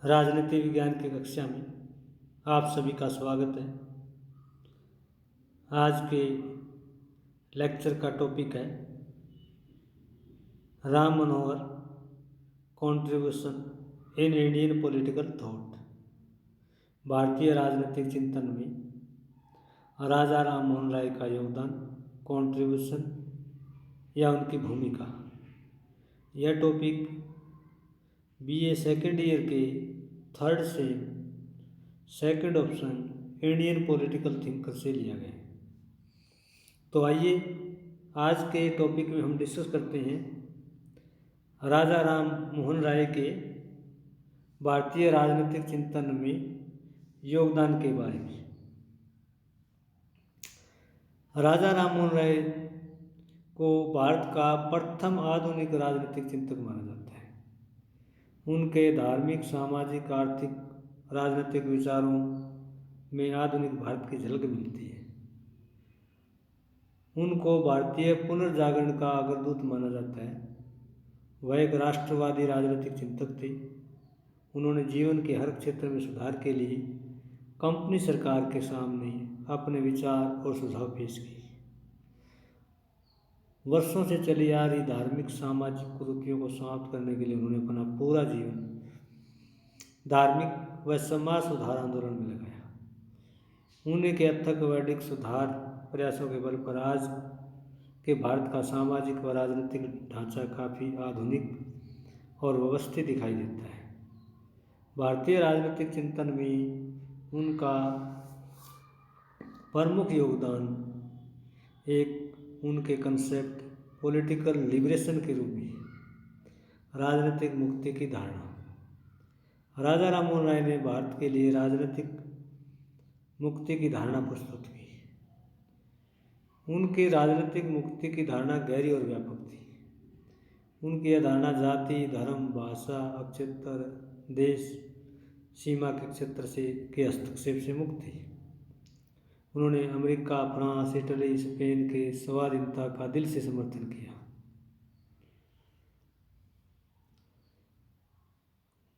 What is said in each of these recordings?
राजनीति विज्ञान की कक्षा में आप सभी का स्वागत है। आज के लेक्चर का टॉपिक है Ram Manohar contribution in Indian political thought. भारतीय राजनीतिक चिंतन में राजा राम मोहन राय का योगदान, कंट्रीब्यूशन या उनकी भूमिका। यह टॉपिक बीए सेकेंड ईयर के थर्ड से second option Indian political thinker से लिया गया है। तो आइए आज के टॉपिक में हम डिस्कस करते हैं राजा राम मोहन राय के भारतीय राजनीतिक चिंतन में योगदान के बारे में। राजा राम मोहन राय को भारत का प्रथम आधुनिक राजनीतिक चिंतक माना जाता है। उनके धार्मिक, सामाजिक, आर्थिक, राजनीतिक विचारों में आधुनिक भारत की झलक मिलती है। उनको भारतीय पुनर्जागरण का अग्रदूत माना जाता है। वह एक राष्ट्रवादी राजनीतिक चिंतक थे। उन्होंने जीवन के हर क्षेत्र में सुधार के लिए कंपनी सरकार के सामने अपने विचार और सुझाव पेश किए। वर्षों से चली आ रही धार्मिक, सामाजिक कुरीतियों को समाप्त करने के लिए उन्होंने अपना पूरा जीवन धार्मिक व समाज सुधार आंदोलन में लगाया। उन्हीं के अथक वैदिक सुधार प्रयासों के बल पर आज के भारत का सामाजिक व राजनीतिक ढांचा काफ़ी आधुनिक और व्यवस्थित दिखाई देता है। भारतीय राजनीतिक चिंतन में उनका प्रमुख योगदान एक उनके कंसेप्ट पॉलिटिकल लिबरेशन के रूप में राजनीतिक मुक्ति की धारणा। राजा राम मोहन राय ने भारत के लिए राजनीतिक मुक्ति की धारणा प्रस्तुत की। उनकी राजनीतिक मुक्ति की धारणा गहरी और व्यापक थी। उनकी यह धारणा जाति, धर्म, भाषा, अक्षेत्र, देश, सीमा के क्षेत्र से के हस्तक्षेप से मुक्त थी। उन्होंने अमेरिका, फ्रांस, इटली, स्पेन के स्वाधीनता का दिल से समर्थन किया।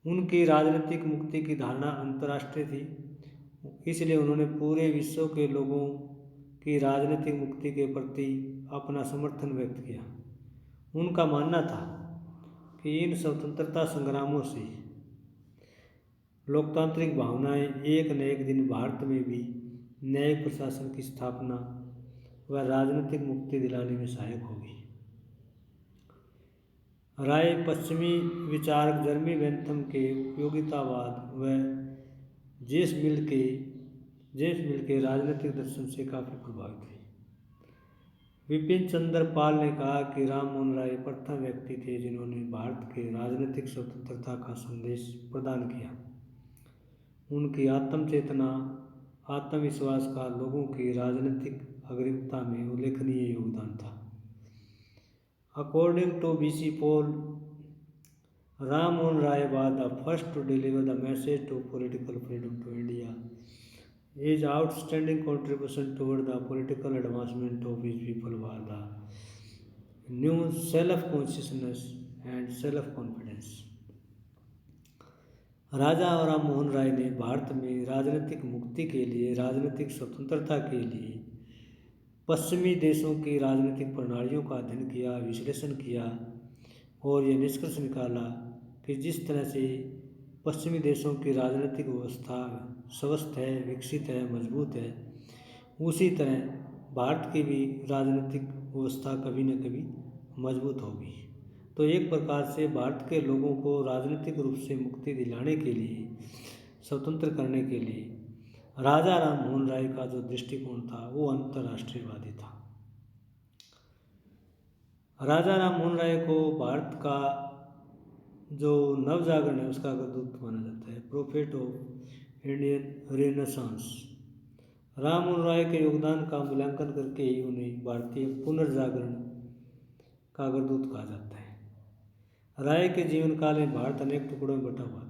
उनकी राजनीतिक मुक्ति की धारणा अंतर्राष्ट्रीय थी, इसलिए उन्होंने पूरे विश्व के लोगों की राजनीतिक मुक्ति के प्रति अपना समर्थन व्यक्त किया। उनका मानना था कि इन स्वतंत्रता संग्रामों से लोकतांत्रिक भावनाएं एक न एक दिन भारत में भी न्यायिक प्रशासन की स्थापना व राजनीतिक मुक्ति दिलाने में सहायक होगी। राय पश्चिमी विचारक जर्मी बेंथम के उपयोगितावाद व जेम्स मिल के राजनीतिक दर्शन से काफ़ी प्रभावित हुई। विपिन चंद्र पाल ने कहा कि राम मोहन राय प्रथम व्यक्ति थे जिन्होंने भारत के राजनीतिक स्वतंत्रता का संदेश प्रदान किया। उनकी आत्मचेतना, आत्मविश्वास का लोगों की राजनीतिक अग्रिमता में उल्लेखनीय योगदान था। According to B.C. Paul, Ram Mohan Rai was the first to deliver the message to political freedom to India. His outstanding contribution toward the political advancement of his people was the new self-consciousness and self-confidence. राजा राम मोहन राय ने भारत में राजनीतिक मुक्ति के लिए, राजनीतिक स्वतंत्रता के लिए पश्चिमी देशों की राजनीतिक प्रणालियों का अध्ययन किया, विश्लेषण किया और यह निष्कर्ष निकाला कि जिस तरह से पश्चिमी देशों की राजनीतिक व्यवस्था स्वस्थ है, विकसित है, मजबूत है, उसी तरह भारत की भी राजनीतिक व्यवस्था कभी न कभी मजबूत होगी। तो एक प्रकार से भारत के लोगों को राजनीतिक रूप से मुक्ति दिलाने के लिए, स्वतंत्र करने के लिए राजा राम मोहन राय का जो दृष्टिकोण था वो अंतर्राष्ट्रीयवादी था। राजा राम मोहन राय को भारत का जो नवजागरण है उसका अग्रदूत माना जाता है, prophet of Indian renaissance. Ram Mohan Roy के योगदान का मूल्यांकन करके ही उन्हें भारतीय पुनर्जागरण का अग्रदूत कहा जाता है। राय के जीवन काल में भारत अनेक टुकड़ों में बटा हुआ था।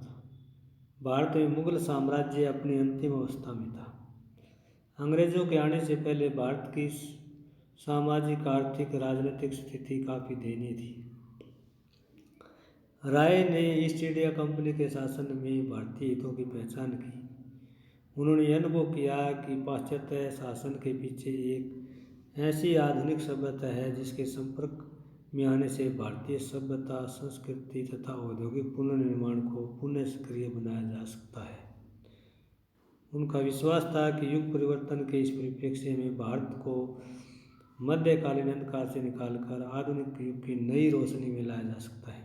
भारत में मुगल साम्राज्य अपनी अंतिम अवस्था में था। अंग्रेजों के आने से पहले भारत की सामाजिक, आर्थिक, राजनीतिक स्थिति काफ़ी दयनीय थी। राय ने ईस्ट इंडिया कंपनी के शासन में भारतीय हितों की पहचान की। उन्होंने यह अनुभव किया कि पाश्चात्य शासन के पीछे एक ऐसी आधुनिक सभ्यता है जिसके संपर्क में आने से भारतीय सभ्यता, संस्कृति तथा औद्योगिक पुनर्निर्माण को पुनः सक्रिय बनाया जा सकता है। उनका विश्वास था कि युग परिवर्तन के इस परिप्रेक्ष्य में भारत को मध्यकालीन अंधकार से निकालकर आधुनिक युग की नई रोशनी में लाया जा सकता है।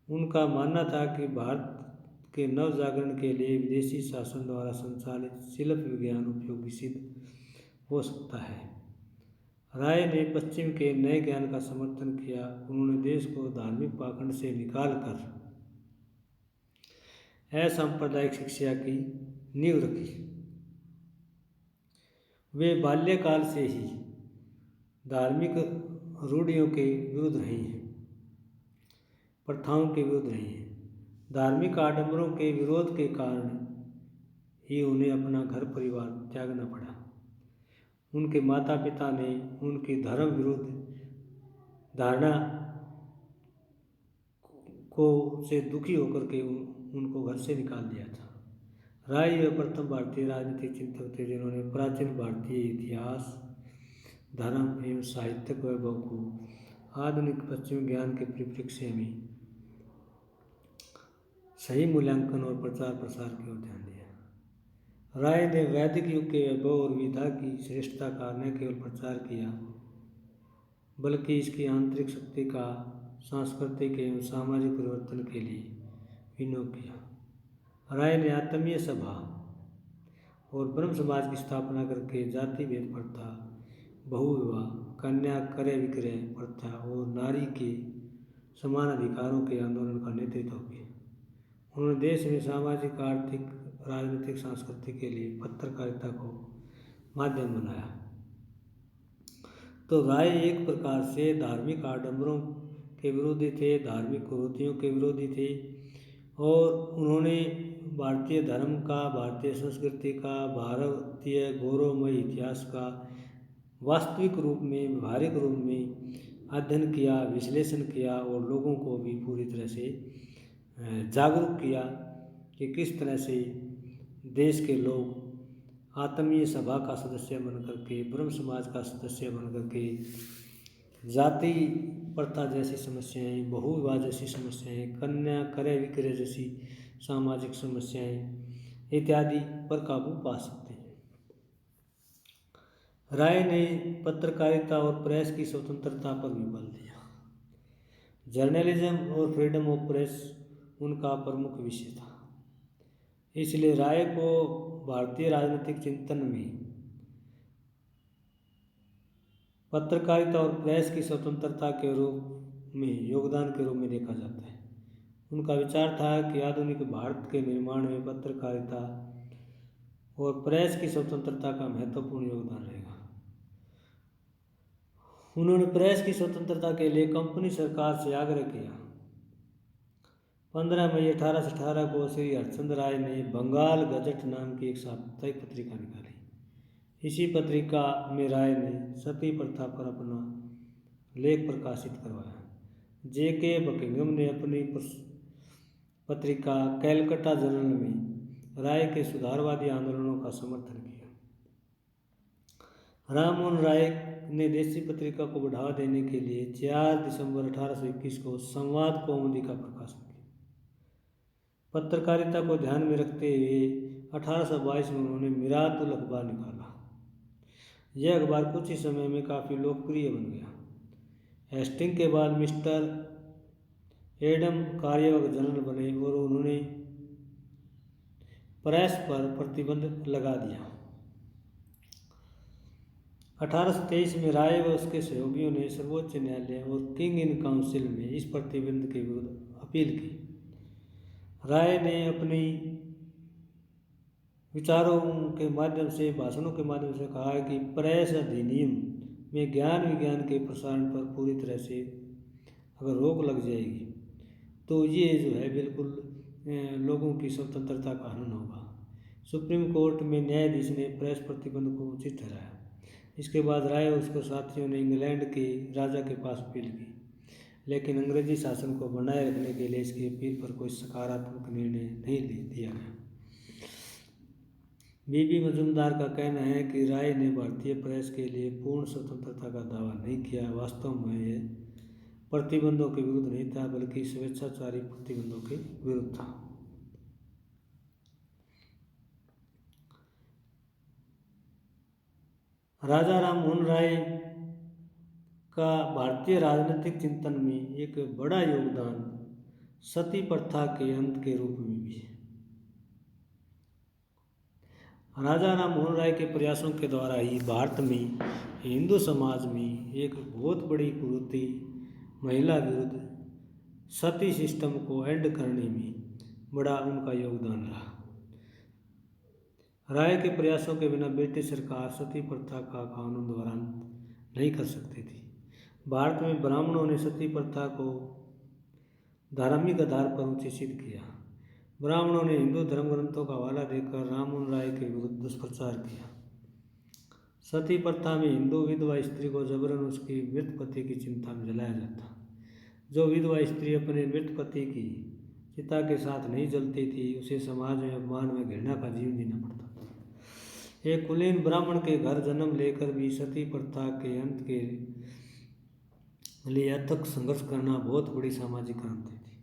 उनका मानना था कि भारत के नवजागरण के लिए विदेशी शासन द्वारा संचालित शिल्प विज्ञान उपयोगी सिद्ध हो सकता है। राय ने पश्चिम के नए ज्ञान का समर्थन किया। उन्होंने देश को धार्मिक पाखंड से निकालकर असांप्रदायिक शिक्षा की नींव रखी। वे बाल्यकाल से ही धार्मिक रूढ़ियों के विरुद्ध रही हैं, प्रथाओं के विरुद्ध रही हैं। धार्मिक आडंबरों के विरोध के कारण ही उन्हें अपना घर परिवार त्यागना पड़ा। उनके माता पिता ने उनकी धर्म विरुद्ध धारणा को से दुखी होकर के उनको घर से निकाल दिया था। राय वे प्रथम भारतीय राजनीतिक चिंतक थे जिन्होंने प्राचीन भारतीय इतिहास, धर्म एवं साहित्यिक वैभव को आधुनिक पश्चिमी ज्ञान के परिप्रेक्ष्य में सही मूल्यांकन और प्रचार प्रसार की ओर ध्यान दिया। राय ने वैदिक युग के वैभव और विधा की श्रेष्ठता का न केवल प्रचार किया बल्कि इसकी आंतरिक शक्ति का सांस्कृतिक एवं सामाजिक परिवर्तन के लिए विनियोग किया। राय ने आत्मीय सभा और ब्रह्म समाज की स्थापना करके जाति भेद प्रथा, बहुविवाह, कन्या क्रय विक्रय प्रथा और नारी के समान अधिकारों के आंदोलन का नेतृत्व किया। उन्होंने देश में सामाजिक, आर्थिक, राजनीतिक, सांस्कृतिक के लिए पत्रकारिता को माध्यम बनाया। तो राय एक प्रकार से धार्मिक आडंबरों के विरोधी थे, धार्मिक कुरीतियों के विरोधी थे और उन्होंने भारतीय धर्म का, भारतीय संस्कृति का, भारतीय गौरवमय इतिहास का वास्तविक रूप में, व्यवहारिक रूप में अध्ययन किया, विश्लेषण किया और लोगों को भी पूरी तरह से जागरूक किया कि किस तरह से देश के लोग आत्मीय सभा का सदस्य बनकर के, ब्रह्म समाज का सदस्य बनकर के जाति प्रथा जैसी समस्याएं, बहुविवाह जैसी समस्याएं, कन्या क्रय विक्रय जैसी सामाजिक समस्याएं इत्यादि पर काबू पा सकते हैं। राय ने पत्रकारिता और प्रेस की स्वतंत्रता पर भी बल दिया। जर्नलिज्म और फ्रीडम ऑफ प्रेस उनका प्रमुख विषय था। इसलिए राय को भारतीय राजनीतिक चिंतन में पत्रकारिता और प्रेस की स्वतंत्रता के रूप में योगदान के रूप में देखा जाता है। उनका विचार था कि आधुनिक भारत के निर्माण में पत्रकारिता और प्रेस की स्वतंत्रता का महत्वपूर्ण योगदान रहेगा। उन्होंने प्रेस की स्वतंत्रता के लिए कंपनी सरकार से आग्रह किया। 15 मई 1818 को श्री हरिश्चंद्र राय ने बंगाल गजट नाम की एक साप्ताहिक पत्रिका निकाली। इसी पत्रिका में राय ने सती प्रथा पर अपना लेख प्रकाशित करवाया। J.K. बकिंघम ने अपनी पत्रिका कैलकटा जर्नल में राय के सुधारवादी आंदोलनों का समर्थन किया। राममोहन राय ने देशी पत्रिका को बढ़ावा देने के लिए 4 दिसंबर 1821 को संवाद कौमुदी का प्रकाशन किया। पत्रकारिता को ध्यान में रखते हुए 1822 में उन्होंने मिरातुल अखबार निकाला। यह अखबार कुछ ही समय में काफ़ी लोकप्रिय बन गया। हेस्टिंग के बाद मिस्टर एडम कार्यवाहक जनरल बने और उन्होंने प्रेस पर प्रतिबंध लगा दिया। 1823 में राय व उसके सहयोगियों ने सर्वोच्च न्यायालय और किंग इन काउंसिल में इस प्रतिबंध के विरुद्ध अपील की। राय ने अपनी विचारों के माध्यम से, भाषणों के माध्यम से कहा है कि प्रेस अधिनियम में ज्ञान विज्ञान के प्रसारण पर पूरी तरह से अगर रोक लग जाएगी तो ये जो है बिल्कुल लोगों की स्वतंत्रता का हनन होगा। सुप्रीम कोर्ट में न्यायाधीश ने प्रेस प्रतिबंध को उचित ठहराया। इसके बाद राय और उसके साथियों ने इंग्लैंड के राजा के पास अपील की, लेकिन अंग्रेजी शासन को बनाए रखने के लिए इसकी अपील पर कोई सकारात्मक निर्णय नहीं दिया गया। बीबी मजुमदार का कहना है कि राय ने भारतीय प्रेस के लिए पूर्ण स्वतंत्रता का दावा नहीं किया। वास्तव में यह प्रतिबंधों के विरुद्ध नहीं था, बल्कि स्वेच्छाचारी प्रतिबंधों के विरुद्ध था। राजा राम मोहन राय का भारतीय राजनीतिक चिंतन में एक बड़ा योगदान सती प्रथा के अंत के रूप में भी है। राजा राम मोहन राय के प्रयासों के द्वारा ही भारत में हिंदू समाज में एक बहुत बड़ी कुरीति महिला विरुद्ध सती सिस्टम को एंड करने में बड़ा उनका योगदान रहा। राय के प्रयासों के बिना ब्रिटिश सरकार सती प्रथा का कानून द्वारा नहीं कर सकती थी। भारत में ब्राह्मणों ने सती प्रथा को धार्मिक आधार पर उचित किया। ब्राह्मणों ने हिंदू धर्म ग्रंथों का हवाला देकर राम मोहन राय के विरुद्ध दुष्प्रचार किया। सती प्रथा में हिंदू विधवा स्त्री को जबरन उसकी मृत पति की चिंता में जलाया जाता। जो विधवा स्त्री अपने मृत पति की चिता के साथ नहीं जलती थी, उसे समाज में अपमान में घृणा का जीवन जीना पड़ता था। एक कुलीन ब्राह्मण के घर जन्म लेकर भी सती प्रथा के अंत के लिए अथक संघर्ष करना बहुत बड़ी सामाजिक क्रांति थी।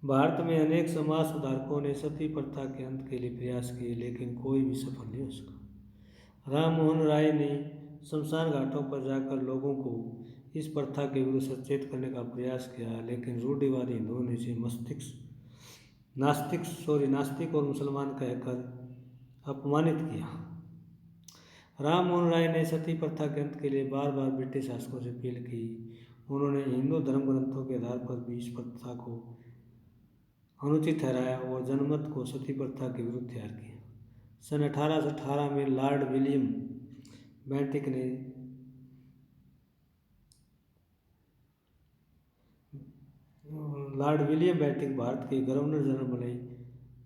भारत में अनेक समाज सुधारकों ने सती प्रथा के अंत के लिए प्रयास किए, लेकिन कोई भी सफल नहीं हो सका। राम मोहन राय ने शमशान घाटों पर जाकर लोगों को इस प्रथा के विरुद्ध सचेत करने का प्रयास किया, लेकिन रूढ़िवादी हिंदुओं ने इसे नास्तिक और मुसलमान कहकर अपमानित किया। राम मोहन राय ने सती प्रथा के अंत के लिए बार बार ब्रिटिश शासकों से अपील की। उन्होंने हिंदू धर्म ग्रंथों के आधार पर भी इस प्रथा को अनुचित ठहराया और जनमत को सती प्रथा के विरुद्ध तैयार किया। सन 1818 में लॉर्ड विलियम बेंटिक भारत के गवर्नर जनरल बने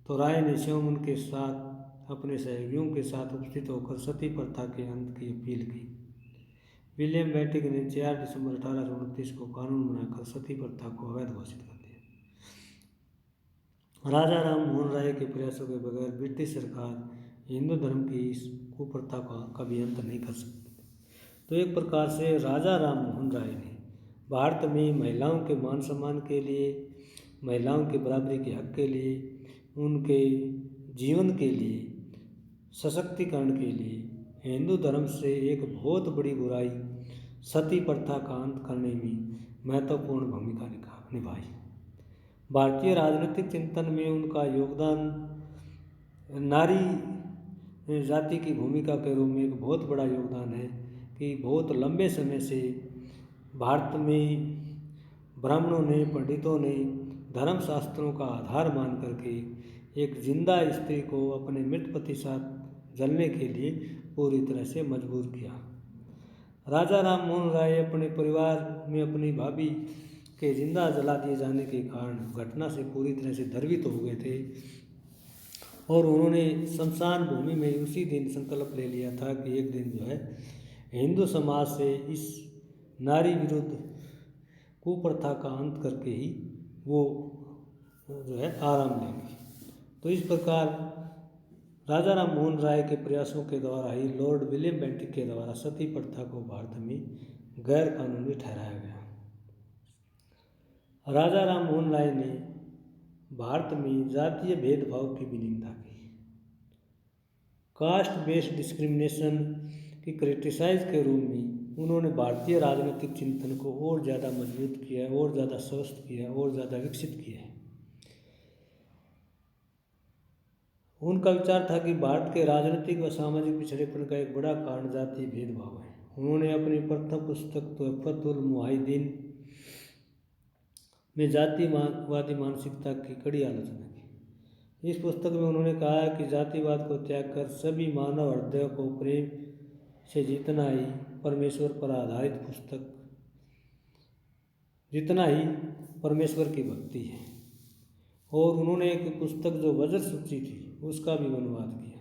तो राय ने स्वयं उनके साथ अपने सहयोगियों के साथ उपस्थित होकर सती प्रथा के अंत की अपील की। विलियम बेंटिक ने 4 दिसंबर 1829 को कानून बनाकर सती प्रथा को अवैध घोषित कर दिया। राजा राम मोहन राय के प्रयासों के बगैर ब्रिटिश सरकार हिंदू धर्म की इस कुप्रथा का कभी अंत नहीं कर सकती। तो एक प्रकार से राजा राम मोहन राय ने भारत में महिलाओं के मान सम्मान के लिए, महिलाओं के बराबरी के हक के लिए, उनके जीवन के लिए, सशक्तिकरण के लिए हिंदू धर्म से एक बहुत बड़ी बुराई सती प्रथा का अंत करने में महत्वपूर्ण भूमिका निभाई। भारतीय राजनीतिक चिंतन में उनका योगदान नारी जाति की भूमिका के रूप में एक बहुत बड़ा योगदान है कि बहुत लंबे समय से भारत में ब्राह्मणों ने, पंडितों ने धर्मशास्त्रों का आधार मान करके एक जिंदा स्त्री को अपने मृत पति साथ जलने के लिए पूरी तरह से मजबूर किया। राजा राम मोहन राय अपने परिवार में अपनी भाभी के जिंदा जला दिए जाने के कारण घटना से पूरी तरह से द्रवित हो गए थे और उन्होंने शमशान भूमि में उसी दिन संकल्प ले लिया था कि एक दिन जो है हिंदू समाज से इस नारी विरुद्ध कुप्रथा का अंत करके ही वो जो है आराम लेंगे। तो इस प्रकार राजा राम मोहन राय के प्रयासों के द्वारा ही लॉर्ड विलियम बेंटिक के द्वारा सती प्रथा को भारत में गैर कानूनी ठहराया गया। राजा राम मोहन राय ने भारत में जातीय भेदभाव की भी निंदा की। कास्ट बेस्ड डिस्क्रिमिनेशन की क्रिटिसाइज के रूप में उन्होंने भारतीय राजनीतिक चिंतन को और ज़्यादा मजबूत किया, और ज़्यादा स्वस्थ किया, और ज़्यादा विकसित किया है। उनका विचार था कि भारत के राजनीतिक व सामाजिक पिछड़ेपन का एक बड़ा कारण जातीय भेदभाव है। उन्होंने अपनी प्रथम पुस्तक तोहफतुल मुहाजिरीन में जातिवादी मानसिकता की कड़ी आलोचना की। इस पुस्तक में उन्होंने कहा कि जातिवाद को त्याग कर सभी मानव हृदयों को प्रेम से जीतना ही परमेश्वर पर आधारित जितना ही परमेश्वर की भक्ति है। और उन्होंने एक पुस्तक जो वज्र सूची थी उसका भी अनुवाद किया।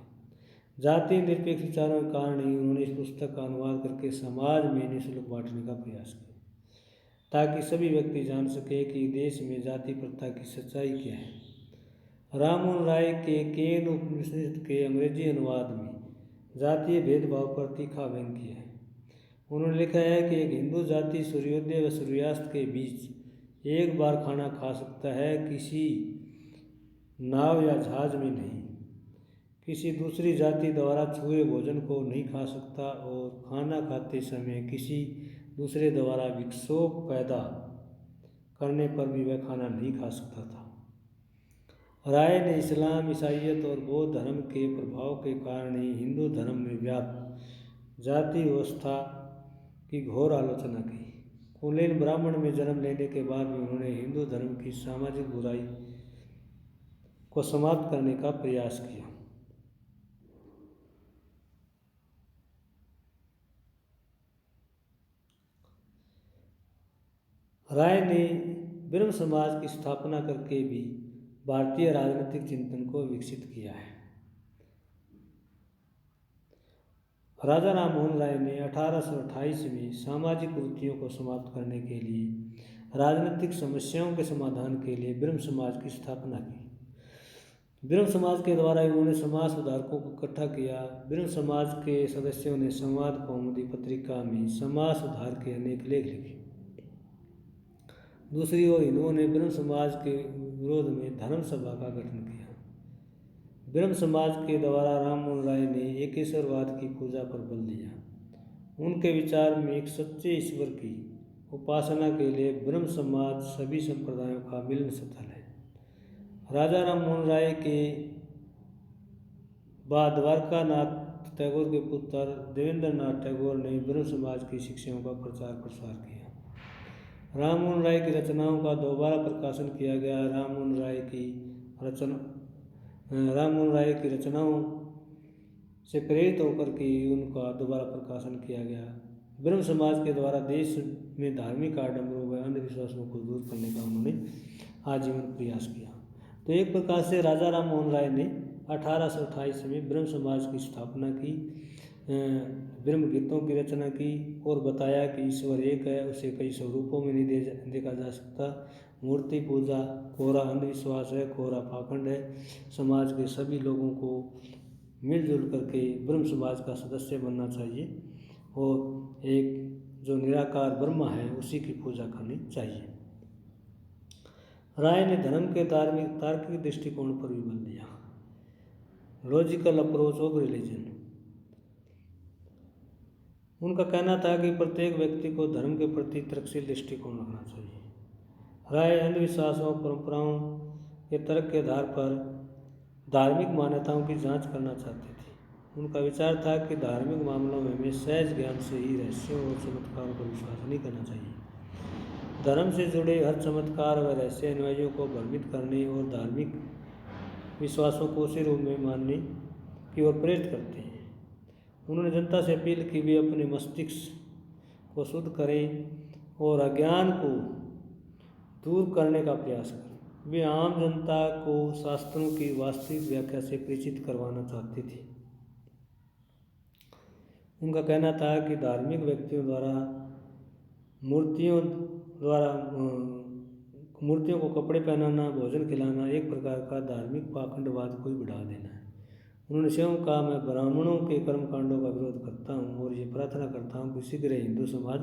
जाति निरपेक्ष विचारों के कारण ही उन्होंने इस पुस्तक का अनुवाद करके समाज में निःशुल्क बांटने का प्रयास किया। ताकि सभी व्यक्ति जान सके कि देश में जाति प्रथा की सच्चाई क्या है। राममोहन राय के केन उपनिषद के अंग्रेजी अनुवाद में जातीय भेदभाव पर तीखा व्यंग्य है। उन्होंने लिखा है कि एक हिंदू जाति सूर्योदय व सूर्यास्त के बीच एक बार खाना खा सकता है, किसी नाव या जहाज में नहीं। किसी दूसरी जाति द्वारा छुए भोजन को नहीं खा सकता और खाना खाते समय किसी दूसरे द्वारा विक्षोभ पैदा करने पर भी वह खाना नहीं खा सकता था। राय ने इस्लाम, ईसाईयत और बौद्ध धर्म के प्रभाव के कारण ही हिंदू धर्म में व्याप्त जाति व्यवस्था की घोर आलोचना की। कुलीन ब्राह्मण में जन्म लेने के बाद भी उन्होंने हिंदू धर्म की सामाजिक बुराई को समाप्त करने का प्रयास किया। राय ने ब्रह्म समाज की स्थापना करके भी भारतीय राजनीतिक चिंतन को विकसित किया है। राजा राममोहन राय ने 1828 में सामाजिक कुरीतियों को समाप्त करने के लिए राजनीतिक समस्याओं के समाधान के लिए ब्रह्म समाज की स्थापना की। ब्रह्म समाज के द्वारा उन्होंने समाज सुधारकों को इकट्ठा किया। ब्रह्म समाज के सदस्यों ने संवाद कौमुदी पत्रिका में समाज सुधार के अनेक लेख लिखे। दूसरी ओर इन्होंने ब्रह्म समाज के विरोध में धर्म सभा का गठन किया। ब्रह्म समाज के द्वारा राममोहन राय ने एकेश्वरवाद की पूजा पर बल दिया। उनके विचार में एक सच्चे ईश्वर की उपासना के लिए ब्रह्म समाज सभी संप्रदायों का मिलन स्थल है। राजा राममोहन राय के बाद द्वारकानाथ टैगोर के पुत्र देवेंद्रनाथ टैगोर ने ब्रह्म समाज की शिक्षाओं का प्रचार प्रसार किया। राममोहन राय की रचनाओं का दोबारा प्रकाशन किया गया। राममोहन राय की रचनाओं से प्रेरित होकर के उनका दोबारा प्रकाशन किया गया। ब्रह्म समाज के द्वारा देश में धार्मिक आडंबरों व अंधविश्वासों को दूर करने का उन्होंने आजीवन प्रयास किया। तो एक प्रकार से राजा राममोहन राय ने 1828 में ब्रह्म समाज की स्थापना की, ब्रह्म गीतों की रचना की और बताया कि ईश्वर एक है, उसे कई स्वरूपों में नहीं देखा जा सकता। मूर्ति पूजा कोरा अंधविश्वास है, कोरा पाखंड है। समाज के सभी लोगों को मिलजुल करके ब्रह्म समाज का सदस्य बनना चाहिए और एक जो निराकार ब्रह्मा है उसी की पूजा करनी चाहिए। राय ने धर्म के तार्किक दृष्टिकोण पर भी बल दिया। Logical approach of religion. उनका कहना था कि प्रत्येक व्यक्ति को धर्म के प्रति तर्कशील दृष्टिकोण रखना चाहिए। राय अंधविश्वासों परंपराओं के तर्क के आधार पर धार्मिक मान्यताओं की जांच करना चाहते थे। उनका विचार था कि धार्मिक मामलों में हमें सहज ज्ञान से ही रहस्यों और चमत्कारों पर विश्वास नहीं करना चाहिए। धर्म से जुड़े हर चमत्कार व रहस्य अनुयायियों को भ्रमित करने और धार्मिक विश्वासों को उसी रूप में मानने की ओर प्रेरित करते हैं। उन्होंने जनता से अपील की वे अपने मस्तिष्क को शुद्ध करें और अज्ञान को दूर करने का प्रयास करें। वे आम जनता को शास्त्रों की वास्तविक व्याख्या से परिचित करवाना चाहते थे। उनका कहना था कि धार्मिक व्यक्तियों द्वारा मूर्तियों को कपड़े पहनाना, भोजन खिलाना एक प्रकार का धार्मिक पाखंडवाद को ही बढ़ा देना है। उन्होंने स्वयं कहा, मैं ब्राह्मणों के कर्मकांडों का विरोध करता हूँ और ये प्रार्थना करता हूँ कि शीघ्र हिंदू समाज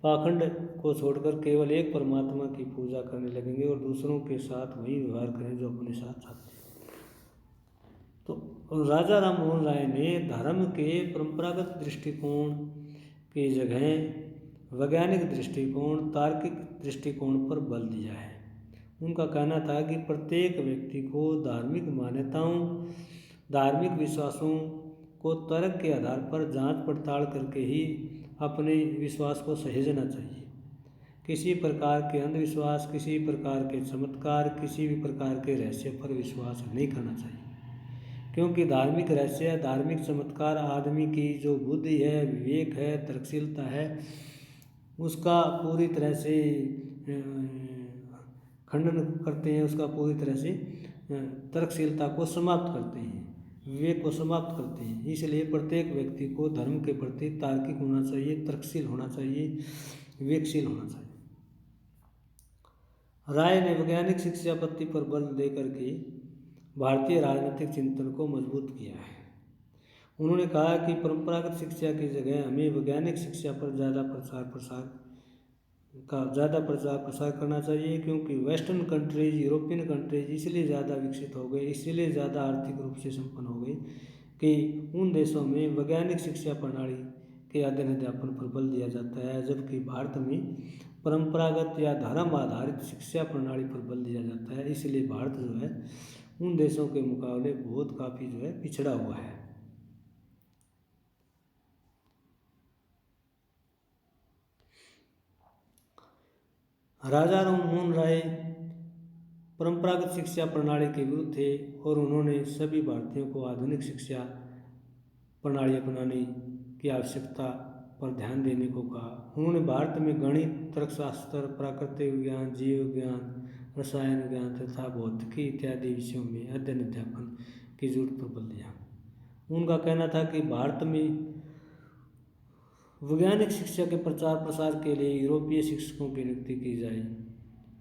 पाखंड को छोड़कर केवल एक परमात्मा की पूजा करने लगेंगे और दूसरों के साथ वही व्यवहार करें जो अपने साथ चाहते हैं। तो राजा राममोहन राय ने धर्म के परंपरागत दृष्टिकोण की जगह वैज्ञानिक दृष्टिकोण, तार्किक दृष्टिकोण पर बल दिया है। उनका कहना था कि प्रत्येक व्यक्ति को धार्मिक मान्यताओं, धार्मिक विश्वासों को तर्क के आधार पर जांच पड़ताल करके ही अपने विश्वास को सहेजना चाहिए। किसी प्रकार के अंधविश्वास, किसी प्रकार के चमत्कार, किसी भी प्रकार के रहस्य पर विश्वास नहीं करना चाहिए, क्योंकि धार्मिक रहस्य, धार्मिक चमत्कार आदमी की जो बुद्धि है, विवेक है, तर्कशीलता है, उसका पूरी तरह से खंडन करते हैं, उसका पूरी तरह से तर्कशीलता को समाप्त करते हैं, विवेक को समाप्त करते हैं। इसलिए प्रत्येक व्यक्ति को धर्म के प्रति तार्किक होना चाहिए, तर्कशील होना चाहिए, विवेकशील होना चाहिए। राय ने वैज्ञानिक शिक्षा पद्धति पर बल देकर के भारतीय राजनीतिक चिंतन को मजबूत किया है। उन्होंने कहा कि परंपरागत शिक्षा की जगह हमें वैज्ञानिक शिक्षा पर ज़्यादा प्रचार प्रसार करना चाहिए, क्योंकि वेस्टर्न कंट्रीज, यूरोपियन कंट्रीज इसलिए ज़्यादा विकसित हो गए, इसलिए ज़्यादा आर्थिक रूप से संपन्न हो गई कि उन देशों में वैज्ञानिक शिक्षा प्रणाली के अध्ययन अध्यापन पर बल दिया जाता है, जबकि भारत में परंपरागत या धर्म आधारित शिक्षा प्रणाली पर बल दिया जाता है। इसलिए भारत जो है उन देशों के मुकाबले बहुत काफ़ी जो है पिछड़ा हुआ है। राजा राम मोहन राय परंपरागत शिक्षा प्रणाली के विरुद्ध थे और उन्होंने सभी भारतीयों को आधुनिक शिक्षा प्रणाली अपनाने की आवश्यकता पर ध्यान देने को कहा। उन्होंने भारत में गणित, तर्कशास्त्र, प्राकृतिक विज्ञान, जीव विज्ञान, रसायन विज्ञान तथा भौतिकी इत्यादि विषयों में अध्ययन अध्यापन की जरूरत पर बल दिया। उनका कहना था कि भारत में वैज्ञानिक शिक्षा के प्रचार प्रसार के लिए यूरोपीय शिक्षकों की नियुक्ति की जाए।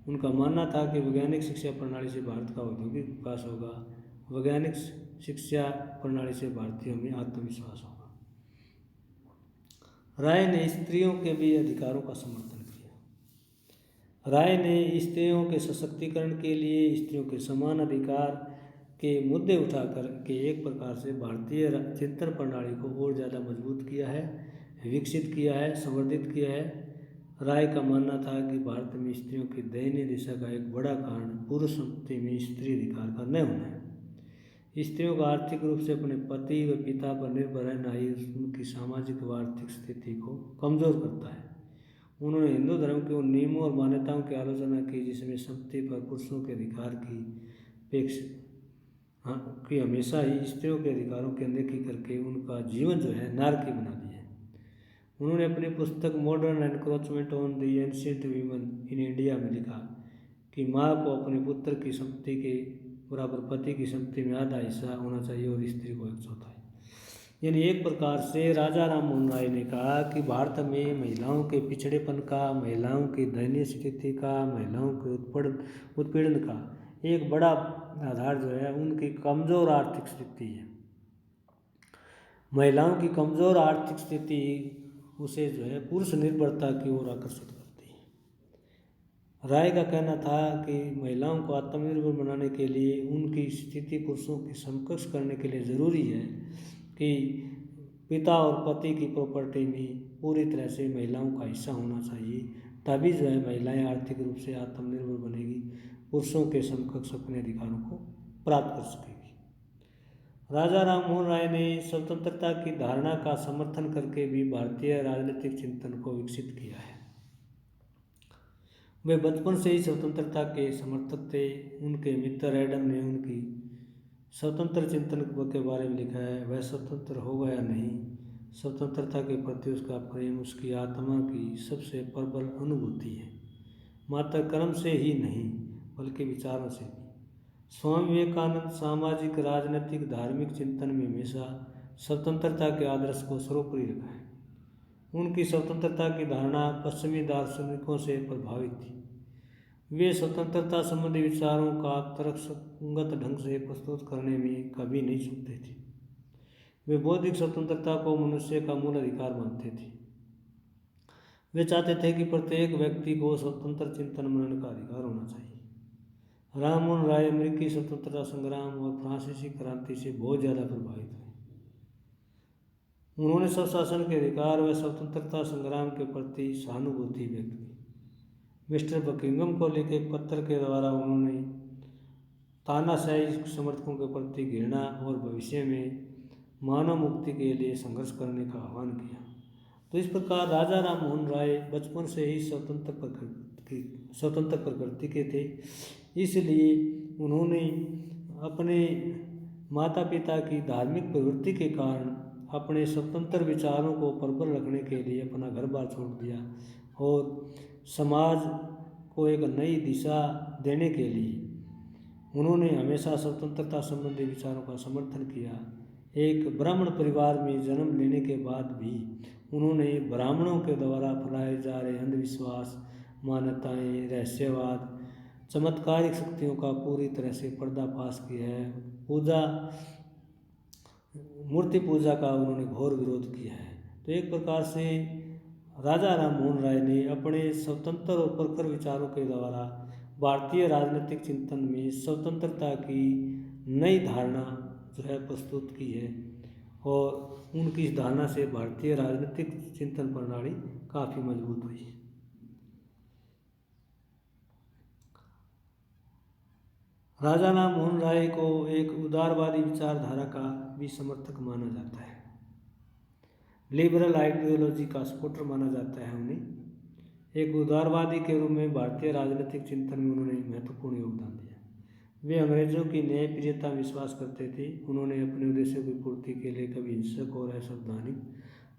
उनका मानना था कि वैज्ञानिक शिक्षा प्रणाली से भारत का औद्योगिक विकास होगा, वैज्ञानिक शिक्षा प्रणाली से भारतीयों में आत्मविश्वास होगा। राय ने स्त्रियों के भी अधिकारों का समर्थन किया। राय ने स्त्रियों के सशक्तिकरण के लिए स्त्रियों के समान अधिकार के मुद्दे उठाकर के एक प्रकार से भारतीय चिंतन प्रणाली को और ज़्यादा मजबूत किया है, विकसित किया है, संवर्धित किया है। राय का मानना था कि भारत में स्त्रियों की दयनीय दिशा का एक बड़ा कारण पुरुष संपत्ति में स्त्री अधिकार का न होना है। स्त्रियों का आर्थिक रूप से अपने पति व पिता पर निर्भर रहना ही उनकी सामाजिक व आर्थिक स्थिति को कमजोर करता है। उन्होंने हिंदू धर्म के उन नियमों और मान्यताओं की आलोचना की जिसमें संपत्ति पर पुरुषों के अधिकार की अपेक्षा कि हमेशा ही स्त्रियों के अधिकारों की अनदेखी करके उनका जीवन जो है नारकी बना दिया है। उन्होंने अपनी पुस्तक modern encroachment on the ancient women in India में लिखा कि माँ को अपने पुत्र की संपत्ति के बराबर पति की संपत्ति में आधा हिस्सा होना चाहिए और स्त्री को 1/4। यानी एक प्रकार से राजा राम मोहन राय ने कहा कि भारत में महिलाओं के पिछड़ेपन का, महिलाओं की दयनीय स्थिति का, महिलाओं के उत्पीड़न का एक बड़ा आधार जो है उनकी कमज़ोर आर्थिक स्थिति है। महिलाओं की कमज़ोर आर्थिक स्थिति उसे जो है पुरुष निर्भरता की ओर आकर्षित करती है। राय का कहना था कि महिलाओं को आत्मनिर्भर बनाने के लिए उनकी स्थिति पुरुषों की समकक्ष करने के लिए ज़रूरी है कि पिता और पति की प्रॉपर्टी में पूरी तरह से महिलाओं का हिस्सा होना चाहिए, तभी जो है महिलाएं आर्थिक रूप से आत्मनिर्भर बनेगी, पुरुषों के समकक्ष अपने अधिकारों को प्राप्त कर सकेगी। राजा राम मोहन राय ने स्वतंत्रता की धारणा का समर्थन करके भी भारतीय राजनीतिक चिंतन को विकसित किया है। वे बचपन से ही स्वतंत्रता के समर्थक थे। उनके मित्र एडम ने उनकी स्वतंत्र चिंतन के बारे में लिखा है, वह स्वतंत्र होगा या नहीं, स्वतंत्रता के प्रति उसका प्रेम उसकी आत्मा की सबसे प्रबल अनुभूति है, मात्र कर्म से ही नहीं बल्कि विचारों से भी। स्वामी विवेकानंद सामाजिक, राजनीतिक, धार्मिक चिंतन में हमेशा स्वतंत्रता के आदर्श को सर्वोपरि रखा है। उनकी स्वतंत्रता की धारणा पश्चिमी दार्शनिकों से प्रभावित थी। वे स्वतंत्रता संबंधी विचारों का तर्कसंगत ढंग से प्रस्तुत करने में कभी नहीं चूकते थे। वे बौद्धिक स्वतंत्रता को मनुष्य का मूल अधिकार मानते थे। वे चाहते थे कि प्रत्येक व्यक्ति को स्वतंत्र चिंतन मनन का अधिकार होना चाहिए। राम मोहन राय अमेरिकी स्वतंत्रता संग्राम और फ्रांसीसी क्रांति से बहुत ज़्यादा प्रभावित हुए। उन्होंने स्वशासन के अधिकार व स्वतंत्रता संग्राम के प्रति सहानुभूति व्यक्त की। मिस्टर बकिंघम को लिखे एक पत्र के द्वारा उन्होंने तानाशाही समर्थकों के प्रति घृणा और भविष्य में मानव मुक्ति के लिए संघर्ष करने का आह्वान किया। तो इस प्रकार राजा राम मोहन राय बचपन से ही स्वतंत्र प्रकृति के थे। इसलिए उन्होंने अपने माता पिता की धार्मिक प्रवृत्ति के कारण अपने स्वतंत्र विचारों को प्रबल रखने के लिए अपना घर बार छोड़ दिया और समाज को एक नई दिशा देने के लिए उन्होंने हमेशा स्वतंत्रता संबंधी विचारों का समर्थन किया। एक ब्राह्मण परिवार में जन्म लेने के बाद भी उन्होंने ब्राह्मणों के द्वारा फैलाए जा रहे अंधविश्वास, मान्यताएं, रहस्यवाद चमत्कारिक शक्तियों का पूरी तरह से पर्दाफाश किया है। मूर्ति पूजा का उन्होंने घोर विरोध किया है। तो एक प्रकार से राजा राम मोहन राय ने अपने स्वतंत्र और प्रखर विचारों के द्वारा भारतीय राजनीतिक चिंतन में स्वतंत्रता की नई धारणा जो है प्रस्तुत की है, और उनकी इस धारणा से भारतीय राजनीतिक चिंतन प्रणाली काफ़ी मजबूत हुई है। राजा राम मोहन राय को एक उदारवादी विचारधारा का भी समर्थक माना जाता है। लिबरल आइडियोलॉजी का सपोर्टर माना जाता है उन्हें। एक उदारवादी के रूप में भारतीय राजनीतिक चिंतन में उन्होंने महत्वपूर्ण योगदान दिया। वे अंग्रेजों की न्यायप्रियता में विश्वास करते थे। उन्होंने अपने उद्देश्यों की पूर्ति के लिए कभी हिंसक और असंवैधानिक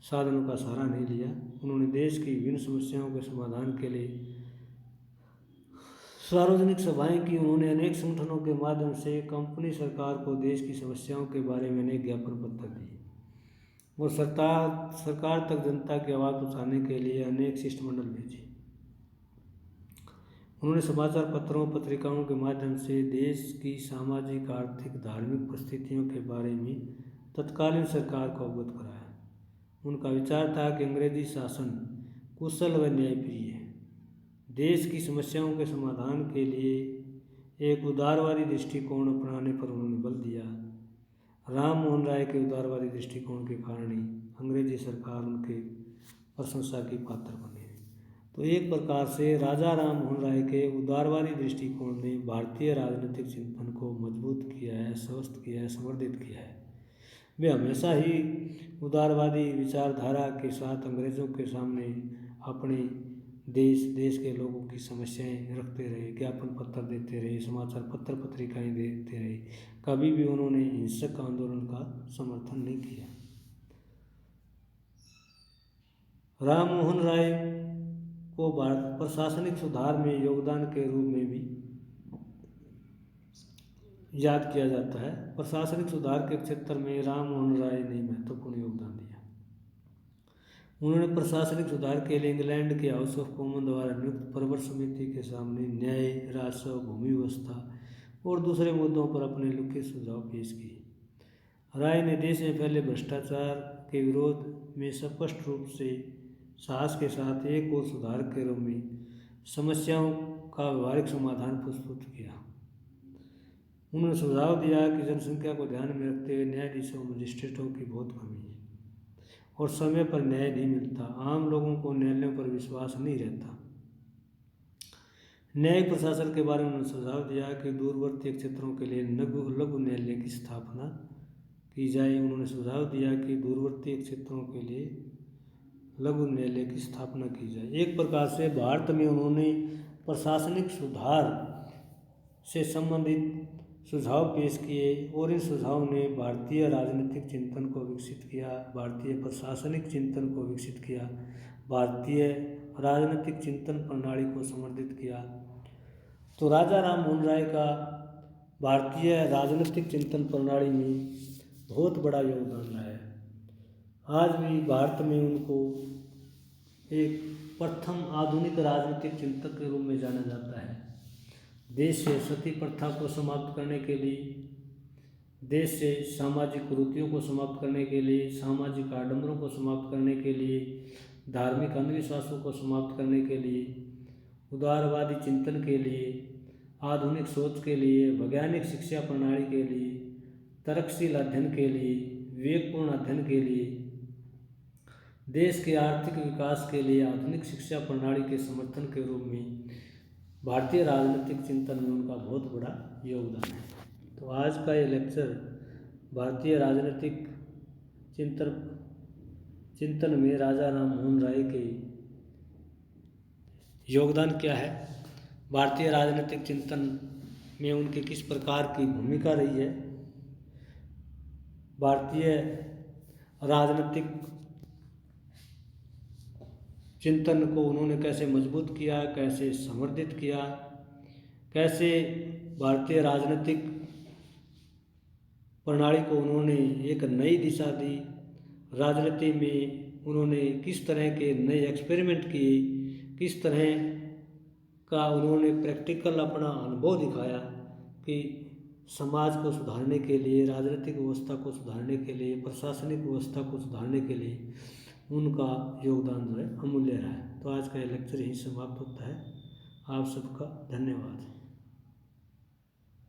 साधनों का सहारा नहीं लिया। उन्होंने देश की विभिन्न समस्याओं के समाधान के लिए सार्वजनिक सभाएं की। उन्होंने अनेक संगठनों के माध्यम से कंपनी सरकार को देश की समस्याओं के बारे में अनेक ज्ञापन पत्र दिए, और सरकार तक जनता की आवाज़ पहुँचाने के लिए अनेक शिष्टमंडल भेजे। उन्होंने समाचार पत्रों पत्रिकाओं के माध्यम से देश की सामाजिक आर्थिक धार्मिक परिस्थितियों के बारे में तत्कालीन सरकार को अवगत कराया। उनका विचार था कि अंग्रेजी शासन कुशल व न्यायप्रिय है। देश की समस्याओं के समाधान के लिए एक उदारवादी दृष्टिकोण अपनाने पर उन्होंने बल दिया। राम मोहन राय के उदारवादी दृष्टिकोण के कारण ही अंग्रेजी सरकार उनके प्रशंसा की पात्र बने। तो एक प्रकार से राजा राम मोहन राय के उदारवादी दृष्टिकोण ने भारतीय राजनीतिक चिंतन को मजबूत किया है, स्वस्थ किया है, समर्थित किया है। वे हमेशा ही उदारवादी विचारधारा के साथ अंग्रेज़ों के सामने अपने देश के लोगों की समस्याएं रखते रहे, ज्ञापन पत्र देते रहे, समाचार पत्र पत्रिकाएं देते रहे। कभी भी उन्होंने हिंसक आंदोलन का समर्थन नहीं किया। राम मोहन राय को प्रशासनिक सुधार में योगदान के रूप में भी याद किया जाता है। प्रशासनिक सुधार के क्षेत्र में राम मोहन राय ने महत्वपूर्ण योगदान दिया। उन्होंने प्रशासनिक सुधार के लिए इंग्लैंड के हाउस ऑफ कॉमन द्वारा नियुक्त प्रवर समिति के सामने न्याय, राजस्व, भूमि व्यवस्था और दूसरे मुद्दों पर अपने लिखित सुझाव पेश किए। राय ने देश में फैले भ्रष्टाचार के विरोध में स्पष्ट रूप से साहस के साथ एक और सुधार के रूप में समस्याओं का व्यवहारिक समाधान प्रस्तुत किया। उन्होंने सुझाव दिया कि जनसंख्या को ध्यान में रखते हुए न्यायाधीशों और मजिस्ट्रेटों की बहुत कमी है और समय पर न्याय नहीं मिलता। आम लोगों को न्यायालयों पर विश्वास नहीं रहता। न्यायिक प्रशासन के बारे में उन्होंने सुझाव दिया कि दूरवर्ती क्षेत्रों के लिए लघु न्यायालय की स्थापना की जाए। उन्होंने सुझाव दिया कि दूरवर्ती क्षेत्रों के लिए लघु न्यायालय की स्थापना की जाए। एक प्रकार से भारत में उन्होंने प्रशासनिक सुधार से संबंधित सुझाव पेश किए और इन सुझावों ने भारतीय राजनीतिक चिंतन को विकसित किया, भारतीय प्रशासनिक चिंतन को विकसित किया, भारतीय राजनीतिक चिंतन प्रणाली को समर्थित किया। तो राजा राम मोहन राय का भारतीय राजनीतिक चिंतन प्रणाली में बहुत बड़ा योगदान रहा है। आज भी भारत में उनको एक प्रथम आधुनिक राजनीतिक चिंतक के रूप में जाना जाता है। देश से सती प्रथा को समाप्त करने के लिए, देश से सामाजिक कुरीतियों को समाप्त करने के लिए, सामाजिक आडंबरों को समाप्त करने के लिए, धार्मिक अंधविश्वासों को समाप्त करने के लिए, उदारवादी चिंतन के लिए, आधुनिक सोच के लिए, वैज्ञानिक शिक्षा प्रणाली के लिए, तर्कशील अध्ययन के लिए, विवेकपूर्ण अध्ययन के लिए, देश के आर्थिक विकास के लिए आधुनिक शिक्षा प्रणाली के समर्थन के रूप में भारतीय राजनीतिक चिंतन में उनका बहुत बड़ा योगदान है। तो आज का ये लेक्चर भारतीय राजनीतिक चिंतन में राजा राम मोहन राय के योगदान क्या है, भारतीय राजनीतिक चिंतन में उनकी किस प्रकार की भूमिका रही है, भारतीय राजनीतिक चिंतन को उन्होंने कैसे मजबूत किया, कैसे समर्थित किया, कैसे भारतीय राजनीतिक प्रणाली को उन्होंने एक नई दिशा दी, राजनीति में उन्होंने किस तरह के नए एक्सपेरिमेंट किए, किस तरह का उन्होंने प्रैक्टिकल अपना अनुभव दिखाया कि समाज को सुधारने के लिए, राजनीतिक व्यवस्था को सुधारने के लिए, प्रशासनिक व्यवस्था को सुधारने के लिए उनका योगदान जो है अमूल्य रहा है। तो आज का ये लेक्चर यहीं समाप्त होता है। आप सबका धन्यवाद।